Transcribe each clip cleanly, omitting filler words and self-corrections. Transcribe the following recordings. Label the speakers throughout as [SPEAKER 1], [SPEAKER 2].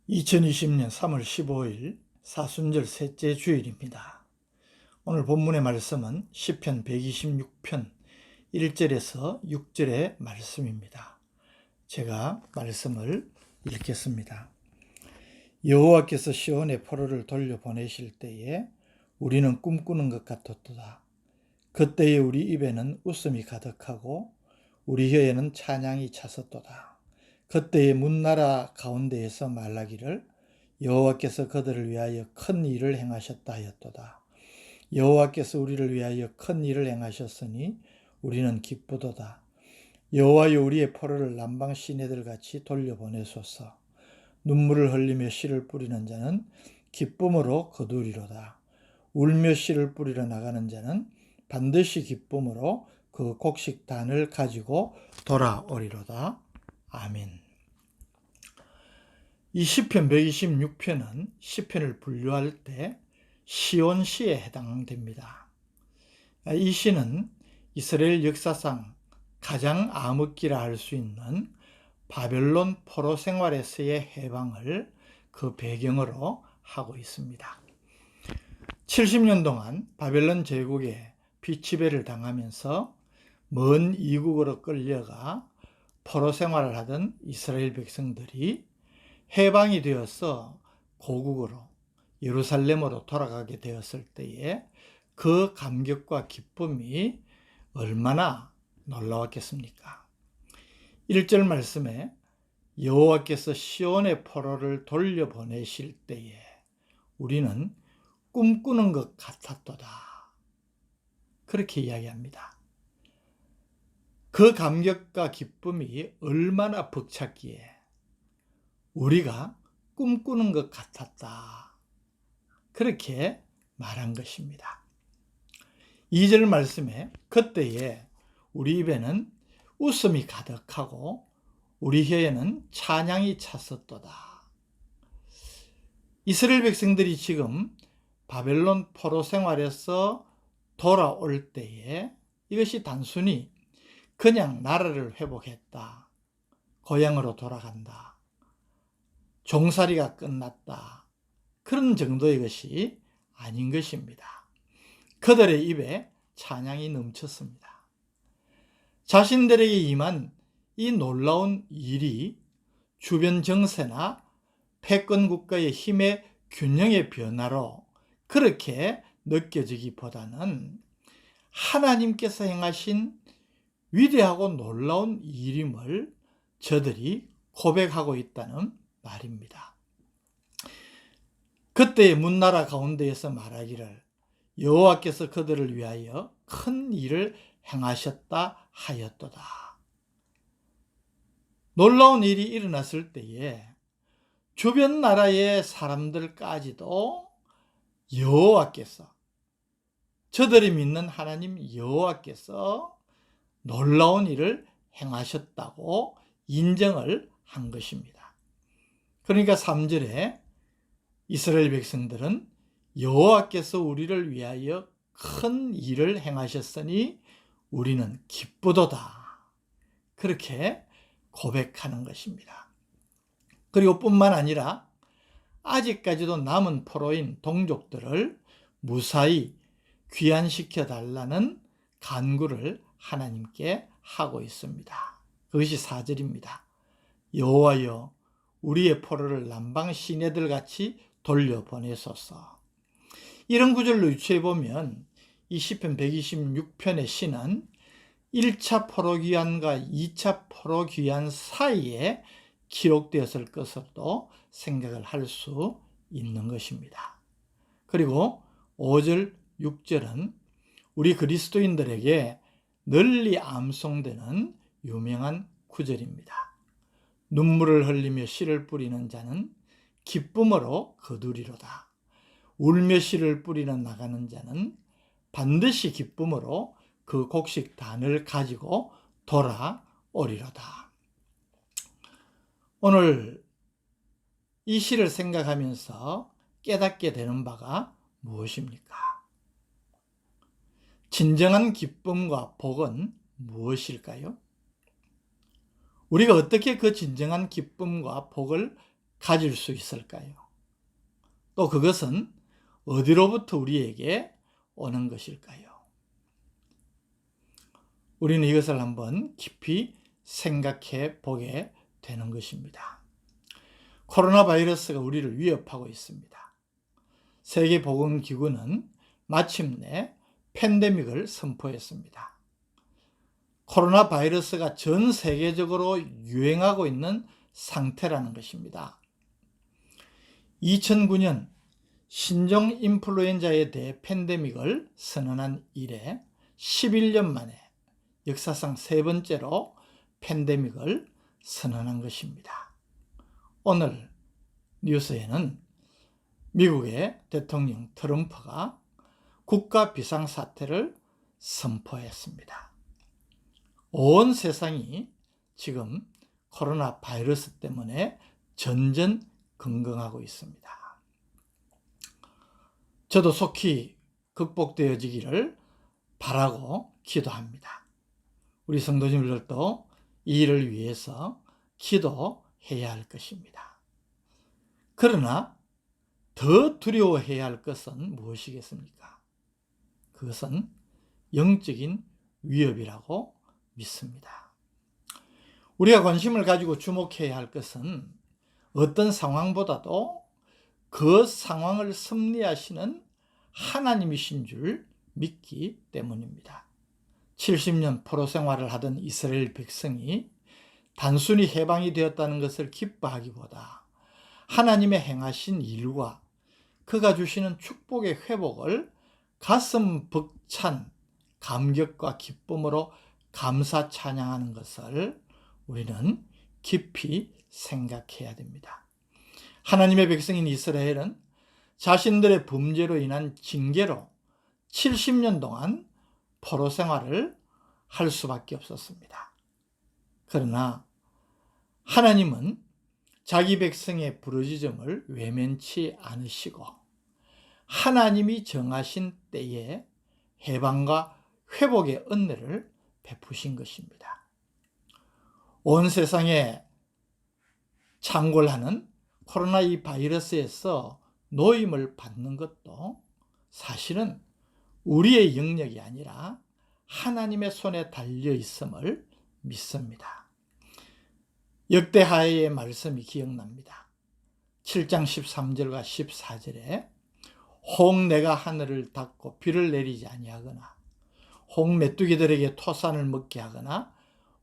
[SPEAKER 1] 2020년 3월 15일 사순절 셋째 주일입니다. 오늘 본문의 말씀은 시편 126편 1절에서 6절의 말씀입니다. 제가 말씀을 읽겠습니다. 여호와께서 시온의 포로를 돌려보내실 때에 우리는 꿈꾸는 것 같았도다. 그때에 우리 입에는 웃음이 가득하고 우리 혀에는 찬양이 찼었도다. 그때에 문나라 가운데에서 말하기를 여호와께서 그들을 위하여 큰 일을 행하셨다 하였도다. 여호와께서 우리를 위하여 큰 일을 행하셨으니 우리는 기쁘도다. 여호와여, 우리의 포로를 남방 시내들 같이 돌려보내소서. 눈물을 흘리며 씨를 뿌리는 자는 기쁨으로 거두리로다. 울며 씨를 뿌리러 나가는 자는 반드시 기쁨으로 그 곡식단을 가지고 돌아오리로다. 아멘. 이 시편 126편은 시편을 분류할 때 시온시에 해당됩니다. 이 시는 이스라엘 역사상 가장 암흑기라 할 수 있는 바벨론 포로 생활에서의 해방을 그 배경으로 하고 있습니다. 70년 동안 바벨론 제국에 비치배를 당하면서 먼 이국으로 끌려가 포로 생활을 하던 이스라엘 백성들이 해방이 되어서 고국으로 예루살렘으로 돌아가게 되었을 때에 그 감격과 기쁨이 얼마나 놀라웠겠습니까? 1절 말씀에 여호와께서 시온의 포로를 돌려보내실 때에 우리는 꿈꾸는 것 같았도다. 그렇게 이야기합니다. 그 감격과 기쁨이 얼마나 벅찼기에 우리가 꿈꾸는 것 같았다. 그렇게 말한 것입니다. 2절 말씀에 그때에 우리 입에는 웃음이 가득하고 우리 혀에는 찬양이 찼었도다. 이스라엘 백성들이 지금 바벨론 포로 생활에서 돌아올 때에 이것이 단순히 그냥 나라를 회복했다, 고향으로 돌아간다, 종살이가 끝났다, 그런 정도의 것이 아닌 것입니다. 그들의 입에 찬양이 넘쳤습니다. 자신들에게 임한 이 놀라운 일이 주변 정세나 패권 국가의 힘의 균형의 변화로 그렇게 느껴지기보다는 하나님께서 행하신 위대하고 놀라운 일임을 저들이 고백하고 있다는 말입니다. 그때의 문나라 가운데에서 말하기를 여호와께서 그들을 위하여 큰 일을 행하셨다 하였도다. 놀라운 일이 일어났을 때에 주변 나라의 사람들까지도 여호와께서, 저들이 믿는 하나님 여호와께서 놀라운 일을 행하셨다고 인정을 한 것입니다. 그러니까 3절에 이스라엘 백성들은 여호와께서 우리를 위하여 큰 일을 행하셨으니 우리는 기쁘도다. 그렇게 고백하는 것입니다. 그리고 뿐만 아니라 아직까지도 남은 포로인 동족들을 무사히 귀환시켜 달라는 간구를 하나님께 하고 있습니다. 그것이 4절입니다. 여호와여, 우리의 포로를 남방 시내들 같이 돌려보내소서. 이런 구절로 유추해 보면 이 시편 126편의 시는 1차 포로 귀환과 2차 포로 귀환 사이에 기록되었을 것으로도 생각을 할 수 있는 것입니다. 그리고 5절, 6절은 우리 그리스도인들에게 널리 암송되는 유명한 구절입니다. 눈물을 흘리며 씨를 뿌리는 자는 기쁨으로 거두리로다. 울며 씨를 뿌리러 나가는 자는 반드시 기쁨으로 그 곡식단을 가지고 돌아오리로다. 오늘 이 시를 생각하면서 깨닫게 되는 바가 무엇입니까? 진정한 기쁨과 복은 무엇일까요? 우리가 어떻게 그 진정한 기쁨과 복을 가질 수 있을까요? 또 그것은 어디로부터 우리에게 오는 것일까요? 우리는 이것을 한번 깊이 생각해 보게 되는 것입니다. 코로나 바이러스가 우리를 위협하고 있습니다. 세계보건기구는 마침내 팬데믹을 선포했습니다. 코로나 바이러스가 전 세계적으로 유행하고 있는 상태라는 것입니다. 2009년 신종 인플루엔자에 대해 팬데믹을 선언한 이래 11년 만에 역사상 세 번째로 팬데믹을 선언한 것입니다. 오늘 뉴스에는 미국의 대통령 트럼프가 국가 비상사태를 선포했습니다. 온 세상이 지금 코로나 바이러스 때문에 전전긍긍하고 있습니다. 저도 속히 극복되어지기를 바라고 기도합니다. 우리 성도님들도 이 일을 위해서 기도해야 할 것입니다. 그러나 더 두려워해야 할 것은 무엇이겠습니까? 그것은 영적인 위협이라고 믿습니다. 우리가 관심을 가지고 주목해야 할 것은 어떤 상황보다도 그 상황을 섭리하시는 하나님이신 줄 믿기 때문입니다. 70년 포로 생활을 하던 이스라엘 백성이 단순히 해방이 되었다는 것을 기뻐하기보다 하나님의 행하신 일과 그가 주시는 축복의 회복을 가슴 벅찬 감격과 기쁨으로 감사 찬양하는 것을 우리는 깊이 생각해야 됩니다. 하나님의 백성인 이스라엘은 자신들의 범죄로 인한 징계로 70년 동안 포로 생활을 할 수밖에 없었습니다. 그러나 하나님은 자기 백성의 부르짖음을 외면치 않으시고 하나님이 정하신 때에 해방과 회복의 은혜를 베푸신 것입니다. 온 세상에 창궐하는 코로나 이 바이러스에서 노임을 받는 것도 사실은 우리의 영역이 아니라 하나님의 손에 달려 있음을 믿습니다. 역대하의 말씀이 기억납니다. 7장 13절과 14절에 혹 내가 하늘을 닫고 비를 내리지 아니하거나 혹 메뚜기들에게 토산을 먹게 하거나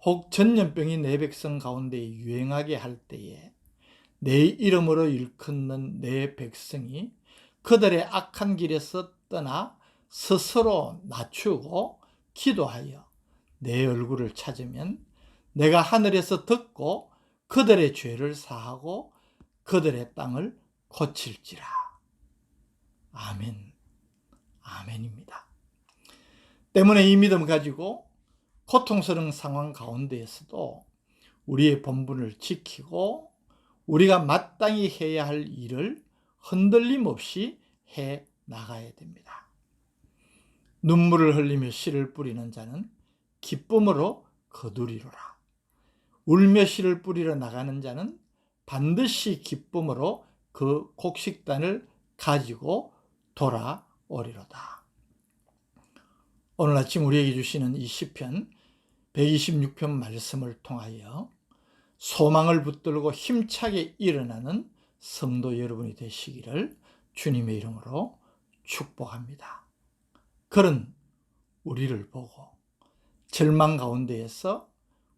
[SPEAKER 1] 혹 전염병이 내 백성 가운데 유행하게 할 때에 내 이름으로 일컫는 내 백성이 그들의 악한 길에서 떠나 스스로 낮추고 기도하여 내 얼굴을 찾으면 내가 하늘에서 듣고 그들의 죄를 사하고 그들의 땅을 고칠지라. 아멘. 아멘입니다. 때문에 이 믿음 가지고 고통스러운 상황 가운데에서도 우리의 본분을 지키고 우리가 마땅히 해야 할 일을 흔들림 없이 해 나가야 됩니다. 눈물을 흘리며 씨를 뿌리는 자는 기쁨으로 거두리로라. 울며 씨를 뿌리러 나가는 자는 반드시 기쁨으로 그 곡식단을 가지고 돌아오리로다. 오늘 아침 우리에게 주시는 이 시편 126편 말씀을 통하여 소망을 붙들고 힘차게 일어나는 성도 여러분이 되시기를 주님의 이름으로 축복합니다. 그런 우리를 보고 절망 가운데에서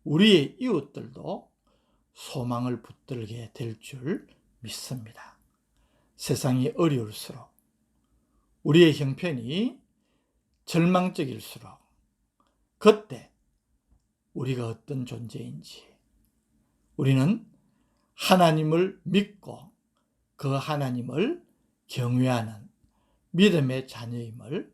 [SPEAKER 1] 우리의 이웃들도 소망을 붙들게 될 줄 믿습니다. 세상이 어려울수록 우리의 형편이 절망적일수록 그때 우리가 어떤 존재인지 우리는 하나님을 믿고 그 하나님을 경외하는 믿음의 자녀임을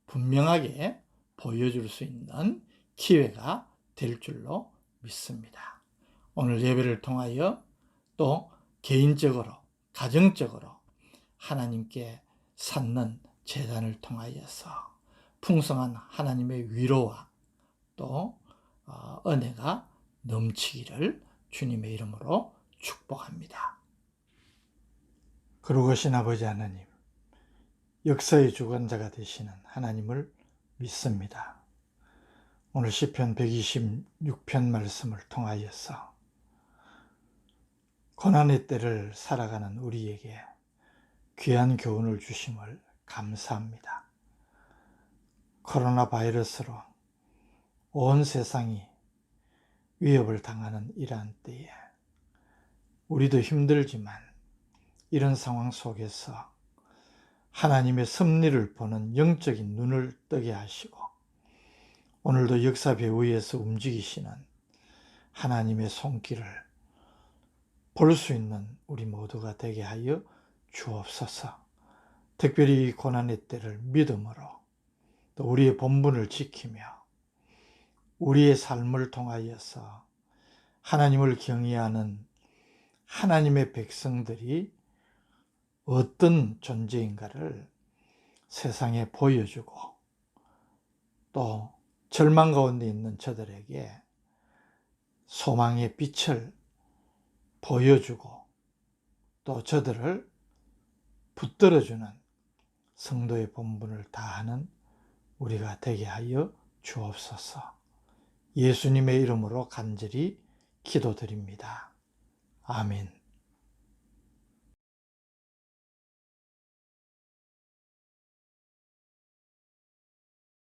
[SPEAKER 1] 분명하게 보여줄 수 있는 기회가 될 줄로 믿습니다. 오늘 예배를 통하여 또 개인적으로 가정적으로 하나님께 쌓는 제단을 통하여서 풍성한 하나님의 위로와 또 은혜가 넘치기를 주님의 이름으로 축복합니다. 거룩하신 아버지 하나님, 역사의 주관자가 되시는 하나님을 믿습니다. 오늘 시편 126편 말씀을 통하여서 고난의 때를 살아가는 우리에게 귀한 교훈을 주심을 감사합니다. 코로나 바이러스로 온 세상이 위협을 당하는 이러한 때에 우리도 힘들지만 이런 상황 속에서 하나님의 섭리를 보는 영적인 눈을 뜨게 하시고 오늘도 역사 배후에서 움직이시는 하나님의 손길을 볼 수 있는 우리 모두가 되게 하여 주옵소서. 특별히 이 고난의 때를 믿음으로 또 우리의 본분을 지키며 우리의 삶을 통하여서 하나님을 경외하는 하나님의 백성들이 어떤 존재인가를 세상에 보여주고 또 절망 가운데 있는 저들에게 소망의 빛을 보여주고 또 저들을 붙들어주는 성도의 본분을 다하는 우리가 되게 하여 주옵소서. 예수님의 이름으로 간절히 기도드립니다. 아멘.